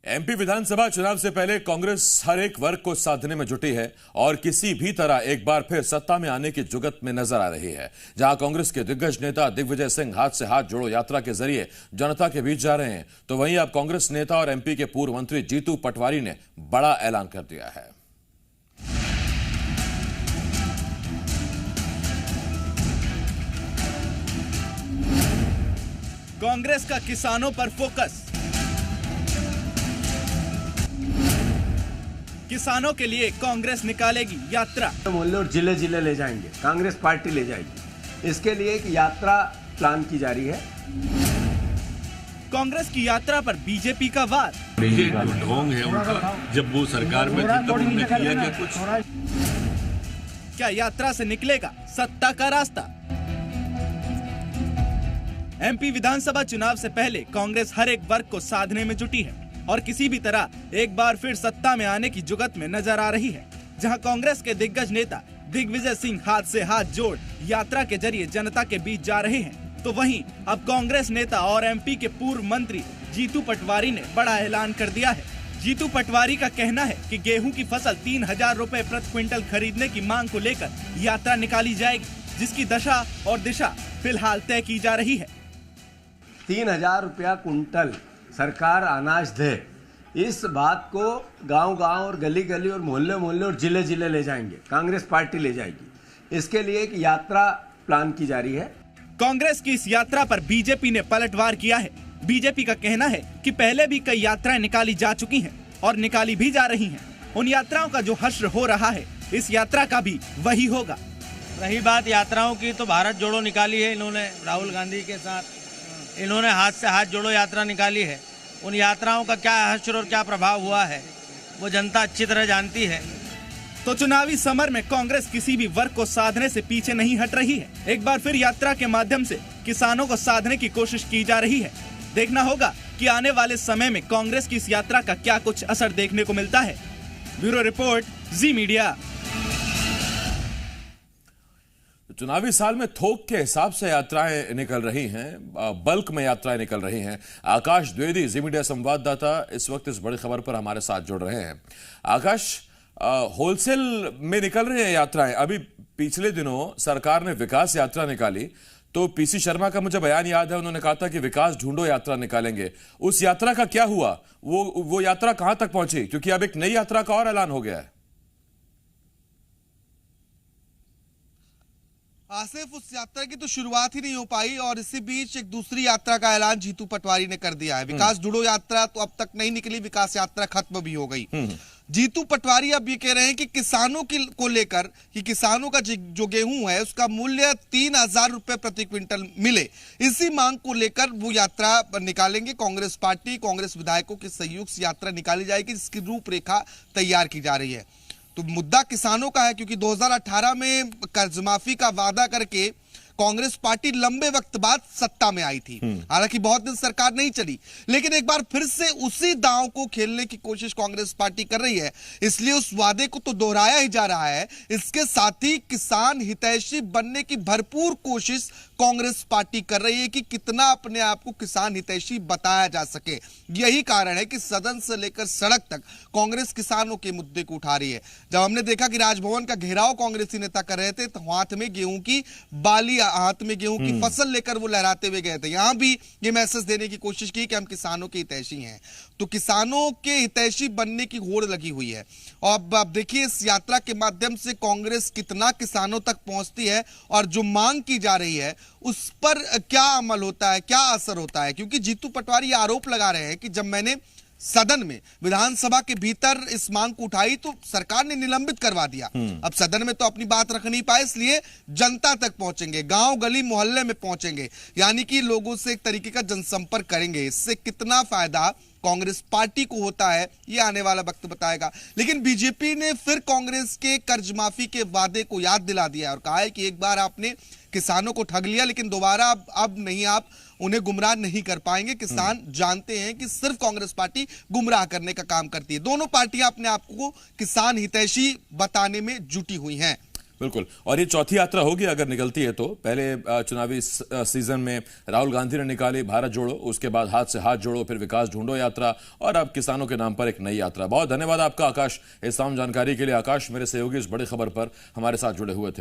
MP विधानसभा चुनाव से पहले कांग्रेस हर एक वर्ग को साधने में जुटी है और किसी भी तरह एक बार फिर सत्ता में आने की जुगत में नजर आ रही है। जहां कांग्रेस के दिग्गज नेता दिग्विजय सिंह हाथ से हाथ जोड़ो यात्रा के जरिए जनता के बीच जा रहे हैं, तो वहीं अब कांग्रेस नेता और एमपी के पूर्व मंत्री जीतू पटवारी ने बड़ा ऐलान कर दिया है। कांग्रेस का किसानों पर फोकस। किसानों के लिए कांग्रेस निकालेगी यात्रा। मोहल्ले और जिले जिले ले जाएंगे, कांग्रेस पार्टी ले जाएगी। इसके लिए एक यात्रा प्लान की जा रही है। कांग्रेस की यात्रा पर बीजेपी का वार। ये ढोंग है उनका, जब वो सरकार में थी तब उन्होंने किया क्या कुछ? क्या यात्रा से निकलेगा सत्ता का रास्ता? एमपी विधानसभा चुनाव से पहले कांग्रेस हर एक वर्ग को साधने में जुटी है और किसी भी तरह एक बार फिर सत्ता में आने की जुगत में नजर आ रही है। जहां कांग्रेस के दिग्गज नेता दिग्विजय सिंह हाथ से हाथ जोड़ यात्रा के जरिए जनता के बीच जा रहे हैं, तो वहीं अब कांग्रेस नेता और एमपी के पूर्व मंत्री जीतू पटवारी ने बड़ा ऐलान कर दिया है। जीतू पटवारी का कहना है कि गेहूं की फसल 3000 रुपए प्रति क्विंटल खरीदने की मांग को लेकर यात्रा निकाली जाएगी, जिसकी दशा और दिशा फिलहाल तय की जा रही है। 3000 रुपया कुंटल सरकार अनाज दे, इस बात को गांव-गांव और गली-गली और मोहल्ले और जिले-जिले ले जाएंगे, कांग्रेस पार्टी ले जाएगी। इसके लिए एक यात्रा प्लान की जा रही है। कांग्रेस की इस यात्रा पर बीजेपी ने पलटवार किया है। बीजेपी का कहना है कि पहले भी कई यात्राएं निकाली जा चुकी हैं और निकाली भी जा रही हैं। उन यात्राओं का जो हश्र हो रहा है, इस यात्रा का भी वही होगा। रही बात यात्राओं की, तो भारत जोड़ो निकाली है इन्होंने राहुल गांधी के साथ। इन्होंने हाथ से हाथ जोड़ो यात्रा निकाली है। उन यात्राओं का क्या हश्र और क्या प्रभाव हुआ है वो जनता अच्छी तरह जानती है। तो चुनावी समर में कांग्रेस किसी भी वर्ग को साधने से पीछे नहीं हट रही है। एक बार फिर यात्रा के माध्यम से किसानों को साधने की कोशिश की जा रही है। देखना होगा कि आने वाले समय में कांग्रेस की इस यात्रा का क्या कुछ असर देखने को मिलता है। ब्यूरो रिपोर्ट, जी मीडिया। चुनावी साल में थोक के हिसाब से यात्राएं निकल रही हैं, बल्क में यात्राएं निकल रही हैं। आकाश द्विवेदी, जी मीडिया संवाददाता, इस वक्त इस बड़ी खबर पर हमारे साथ जुड़ रहे हैं। आकाश, होलसेल में निकल रही हैं यात्राएं। अभी पिछले दिनों सरकार ने विकास यात्रा निकाली, तो पीसी शर्मा का मुझे बयान याद है, उन्होंने कहा था कि विकास ढूंढो यात्रा निकालेंगे। उस यात्रा का क्या हुआ? वो यात्रा कहां तक पहुंची? क्योंकि अब एक नई यात्रा का और ऐलान हो गया है। आसिफ, उस यात्रा की तो शुरुआत ही नहीं हो पाई और इसी बीच एक दूसरी यात्रा का ऐलान जीतू पटवारी ने कर दिया है। विकास जुड़ो यात्रा तो अब तक नहीं निकली, विकास यात्रा खत्म भी हो गई। जीतू पटवारी अब ये कह रहे हैं कि किसानों को लेकर कि किसानों का जो गेहूं है उसका मूल्य 3000 रुपए प्रति क्विंटल मिले, इसी मांग को लेकर वो यात्रा निकालेंगे। कांग्रेस पार्टी, कांग्रेस विधायकों के सहयोग से यात्रा निकाली जाएगी, जिसकी रूपरेखा तैयार की जा रही है। तो मुद्दा किसानों का है, क्योंकि 2018 में कर्ज माफी का वादा करके कांग्रेस पार्टी लंबे वक्त बाद सत्ता में आई थी। हालांकि बहुत दिन सरकार नहीं चली, लेकिन एक बार फिर से उसी दांव को खेलने की कोशिश कांग्रेस पार्टी कर रही है। इसलिए उस वादे को तो दोहराया ही जा रहा है, इसके साथ ही किसान हितैषी बनने की भरपूर कोशिश कांग्रेस पार्टी कर रही है कि कितना अपने आप को किसान हितैषी बताया जा सके। यही कारण है कि सदन से लेकर सड़क तक कांग्रेस किसानों के मुद्दे को उठा रही है। जब हमने देखा कि राजभवन का घेराव कांग्रेसी नेता कर रहे थे, तो हाथ में गेहूं की बाली, हाथ में गेहूं की फसल लेकर वो लहराते हुए गए थे। यहां भी ये मैसेज देने की कोशिश की कि हम किसानों के हितैषी हैं। तो किसानों के हितैषी बनने की होड़ लगी हुई है। और अब देखिए इस यात्रा के माध्यम से कांग्रेस कितना किसानों तक पहुंचती है और जो मांग की जा रही है उस पर क्या अमल होता है, क्या असर होता है। क्योंकि जीतू पटवारी आरोप लगा रहे हैं कि जब मैंने सदन में, विधानसभा के भीतर इस मांग को उठाई तो सरकार ने निलंबित करवा दिया। अब सदन में तो अपनी बात रख नहीं पाए, इसलिए जनता तक पहुंचेंगे, गांव गली मोहल्ले में पहुंचेंगे, यानी कि लोगों से एक तरीके का जनसंपर्क करेंगे। इससे कितना फायदा कांग्रेस पार्टी को होता है ये आने वाला वक्त बताएगा। लेकिन बीजेपी ने फिर कांग्रेस के कर्ज माफी के वादे को याद दिला दिया और कहा है कि एक बार आपने किसानों को ठग लिया, लेकिन दोबारा अब नहीं, आप उन्हें गुमराह नहीं कर पाएंगे। किसान जानते हैं कि सिर्फ कांग्रेस पार्टी गुमराह करने का काम करती है। दोनों पार्टियां अपने आप को किसान हितैषी बताने में जुटी हुई हैं। बिल्कुल, और ये चौथी यात्रा होगी अगर निकलती है तो। पहले चुनावी सीजन में राहुल गांधी ने निकाली भारत जोड़ो, उसके बाद हाथ से हाथ जोड़ो, फिर विकास ढूंढो यात्रा, और अब किसानों के नाम पर एक नई यात्रा। बहुत धन्यवाद आपका आकाश इस तमाम जानकारी के लिए। आकाश मेरे सहयोगी इस बड़ी खबर पर हमारे साथ जुड़े हुए थे।